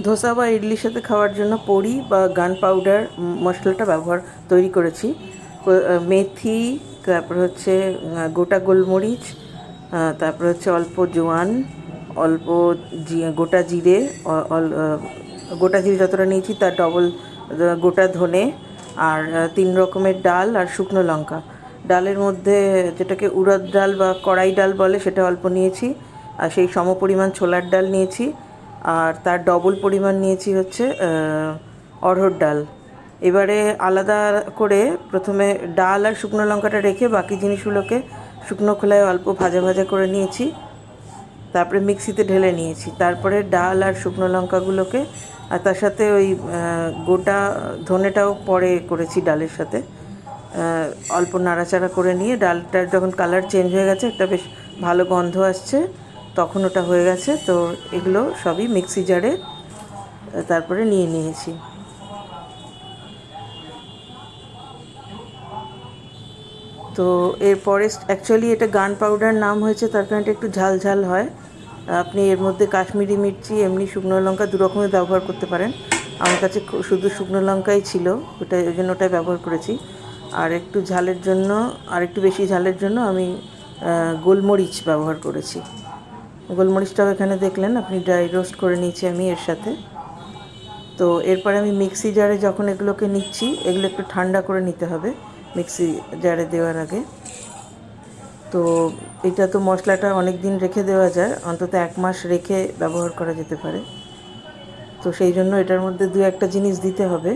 ধোসা বা ইডলির সাথে খাওয়ার জন্য পড়ি বা গান পাউডার মশলাটা তৈরি করেছি। মেথি, তারপর হচ্ছে গোটা গোলমরিচ, তারপর হচ্ছে অল্প জোয়ান, অল্প গোটা জিরে, গোটা জিরে যতটা নিয়েছি তার ডবল গোটা ধনে, আর 3 রকমের ডাল আর শুকনো লঙ্কা। ডালের মধ্যে যেটাকে উড়দ ডাল বা কড়াই ডাল বলে সেটা অল্প নিয়েছি, আর সেই সমপরিমাণ ছোলার ডাল নিয়েছি, আর তার ডবল পরিমাণ নিয়েছি হচ্ছে অড়হর ডাল। এবারে আলাদা করে প্রথমে ডাল আর শুকনো লঙ্কাটা রেখে বাকি জিনিসগুলোকে শুকনো খোলায় অল্প ভাজা ভাজা করে নিয়েছি, তারপরে মিক্সিতে ঢেলে নিয়েছি। তারপরে ডাল আর শুকনো লঙ্কাগুলোকে, আর তার সাথে ওই গোটা ধনেটাও পরে করেছি ডালের সাথে, অল্প নাড়াচাড়া করে নিয়ে ডালটার যখন কালার চেঞ্জ হয়ে গেছে, একটা বেশ ভালো গন্ধ আসছে, তখন ওটা হয়ে গেছে। তো এগুলো সবই মিক্সি জারে তারপরে নিয়ে নিয়েছি। তো এরপরে অ্যাকচুয়ালি এটা গান পাউডার নাম হয়েছে তার কারণে একটু ঝাল ঝাল হয়। আপনি এর মধ্যে কাশ্মীরি মির্চি, এমনি শুকনো লঙ্কা 2 রকমের ব্যবহার করতে পারেন। আমার কাছে শুধু শুকনো লঙ্কাই ছিল, ওই জন্য ওটাই ব্যবহার করেছি। আর একটু ঝালের জন্য, আর একটু বেশি ঝালের জন্য আমি গোলমরিচ ব্যবহার করেছি। গোলমরিচটাও এখানে দেখলেন আপনি ড্রাই রোস্ট করে নিয়েছি আমি এর সাথে। তো এরপরে আমি মিক্সি জারে যখন এগুলোকে নিচ্ছি, এগুলো একটু ঠান্ডা করে নিতে হবে মিক্সি জারে দেওয়ার আগে। তো এটা তো মশলাটা অনেক দিন রেখে দেওয়া যায়, অন্তত 1 মাস রেখে ব্যবহার করা যেতে পারে। তো সেই জন্য এটার মধ্যে 2-1টা জিনিস দিতে হবে,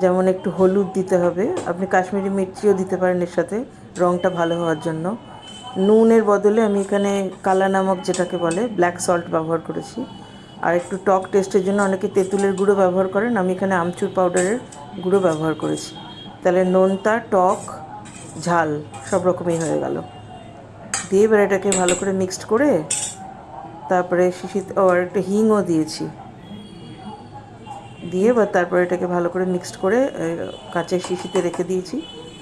যেমন একটু হলুদ দিতে হবে, আপনি কাশ্মীরি মির্চিও দিতে পারেন এর সাথে রঙটা ভালো হওয়ার জন্য। নুনের বদলে আমি এখানে কালা নামক যেটাকে বলে ব্ল্যাক সল্ট ব্যবহার করেছি। আর একটু টক টেস্টের জন্য অনেকে তেঁতুলের গুঁড়ো ব্যবহার করেন, আমি এখানে আমচুর পাউডারের গুঁড়ো ব্যবহার করেছি। তাহলে নোনতা, টক, ঝাল সব রকমই হয়ে গেল। দিয়ে এবার এটাকে ভালো করে মিক্সড করে তারপরে আর একটা হিংও দিয়েছি, দিয়ে বা তারপরে এটাকে ভালো করে মিক্সড করে কাঁচের শিশিতে রেখে দিয়েছি,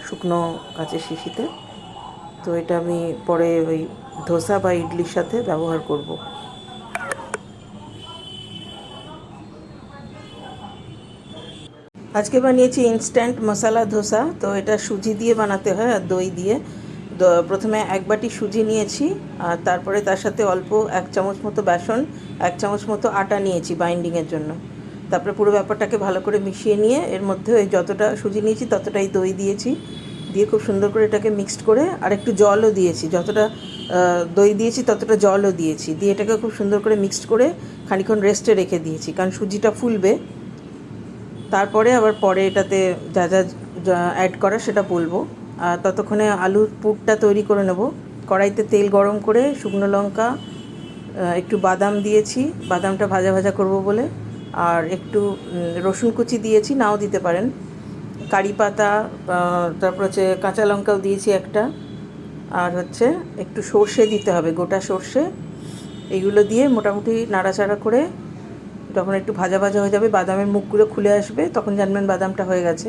শুকনো কাঁচের শিশিতে। তো এটা আমি পরে ওই ধোসা বা ইডলির সাথে ব্যবহার করব। আজকে বানিয়েছি ইনস্ট্যান্ট মশলা ধোসা। তো এটা সুজি দিয়ে বানাতে হয় আর দই দিয়ে। প্রথমে 1 বাটি সুজি নিয়েছি, আর তারপরে তার সাথে অল্প 1 চামচ মতো বেসন, 1 চামচ মতো আটা নিয়েছি বাইন্ডিংয়ের জন্য। তারপরে পুরো ব্যাপারটাকে ভালো করে মিশিয়ে নিয়ে এর মধ্যে ওই যতটা সুজি নিয়েছি ততটাই দই দিয়েছি, দিয়ে খুব সুন্দর করে এটাকে মিক্সড করে, আর একটু জলও দিয়েছি, যতটা দই দিয়েছি ততটা জলও দিয়েছি, দিয়ে এটাকে খুব সুন্দর করে মিক্সড করে খানিকক্ষণ রেস্টে রেখে দিয়েছি, কারণ সুজিটা ফুলবে। তারপরে আবার পরে এটাতে যা যা অ্যাড করা সেটা বলবো। আর ততক্ষণে আলুর পুরটা তৈরি করে নেব। কড়াইতে তেল গরম করে শুকনো লঙ্কা, একটু বাদাম দিয়েছি, বাদামটা ভাজা ভাজা করব বলে, আর একটু রসুন কুচি দিয়েছি, নাও দিতে পারেন, কারি পাতা, তারপর হচ্ছে কাঁচা লঙ্কাও দিয়েছি একটা, আর হচ্ছে একটু সর্ষে দিতে হবে, গোটা সর্ষে। এইগুলো দিয়ে মোটামুটি নাড়াচাড়া করে যখন একটু ভাজা ভাজা হয়ে যাবে, বাদামের মুখগুলো খুলে আসবে, তখন জানবেন বাদামটা হয়ে গেছে।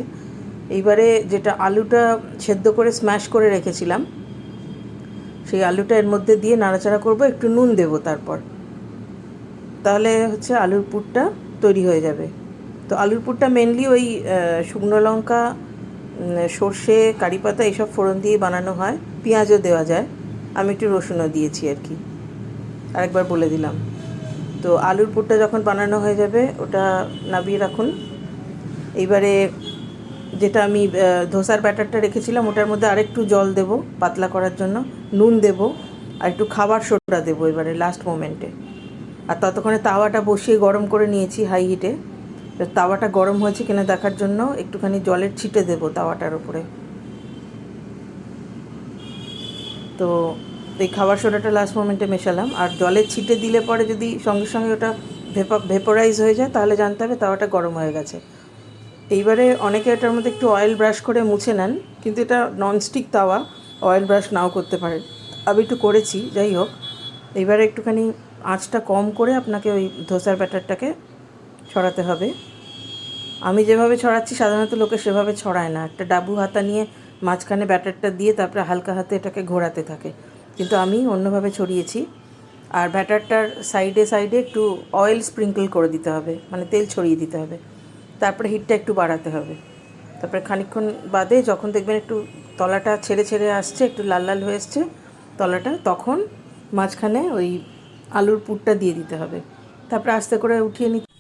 এইবারে যেটা আলুটা সেদ্ধ করে স্ম্যাশ করে রেখেছিলাম, সেই আলুটা এর মধ্যে দিয়ে নাড়াচাড়া করব, একটু নুন দেবো তারপর, তাহলে হচ্ছে আলুর পুরটা তৈরি হয়ে যাবে। তো আলুর পুরটা মেনলি ওই শুকনো লঙ্কা, সর্ষে, কারি পাতা এইসব ফোড়ন দিয়ে বানানো হয়, পেঁয়াজও দেওয়া যায়, আমি একটু রসুনও দিয়েছি আর কি, আরেকবার বলে দিলাম। তো আলুর পুরটা যখন বানানো হয়ে যাবে ওটা নামিয়ে রাখুন। এইবারে যেটা আমি ধোসার ব্যাটারটা রেখেছিলাম ওটার মধ্যে আরেকটু জল দেব পাতলা করার জন্য, নুন দেব, আর একটু খাবার সোডা দেবো এবারে লাস্ট মোমেন্টে। আর ততক্ষণে তাওয়াটা বসিয়ে গরম করে নিয়েছি হাই হিটে। তাওয়াটা গরম হয়েছে কিনা দেখার জন্য একটুখানি জলের ছিটে দেবো তাওয়াটার উপরে। তো এই খাবার সোডাটা লাস্ট মোমেন্টে মেশালাম, আর জলের ছিটে দিলে পরে যদি সঙ্গে সঙ্গে ওটা ভেপোরাইজ হয়ে যায় তাহলে জানতে হবে তাওয়াটা গরম হয়ে গেছে। এইবারে অনেকে এটার মধ্যে একটু অয়েল ব্রাশ করে মুছে নেন, কিন্তু এটা ননস্টিক তাওয়া, অয়েল ব্রাশ নাও করতে পারেন, আমি একটু করেছি, যাই হোক। এইবারে একটুখানি আঁচটা কম করে আপনাকে ওই ধোসার ব্যাটারটাকে ছড়াতে হবে। আমি যেভাবে ছড়াচ্ছি সাধারণত লোকে সেভাবে ছড়ায় না, একটা ডাবু হাতা নিয়ে মাঝখানে ব্যাটারটা দিয়ে তারপরে হালকা হাতে এটাকে ঘোরাতে থাকে, কিন্তু আমি অন্যভাবে ছড়িয়েছি। আর ব্যাটারটার সাইডে সাইডে একটু অয়েল স্প্রিঙ্কল করে দিতে হবে, মানে তেল ছড়িয়ে দিতে হবে। তারপরে হিটটা একটু বাড়াতে হবে। তারপরে খানিকক্ষণ বাদে যখন দেখবেন একটু তলাটা ছেড়ে ছেড়ে আসছে, একটু লাল লাল হয়ে এসছে তলাটা, তখন মাঝখানে ওই আলুর পুরটা দিয়ে দিতে হবে। তারপরে আস্তে করে উঠিয়ে নিতে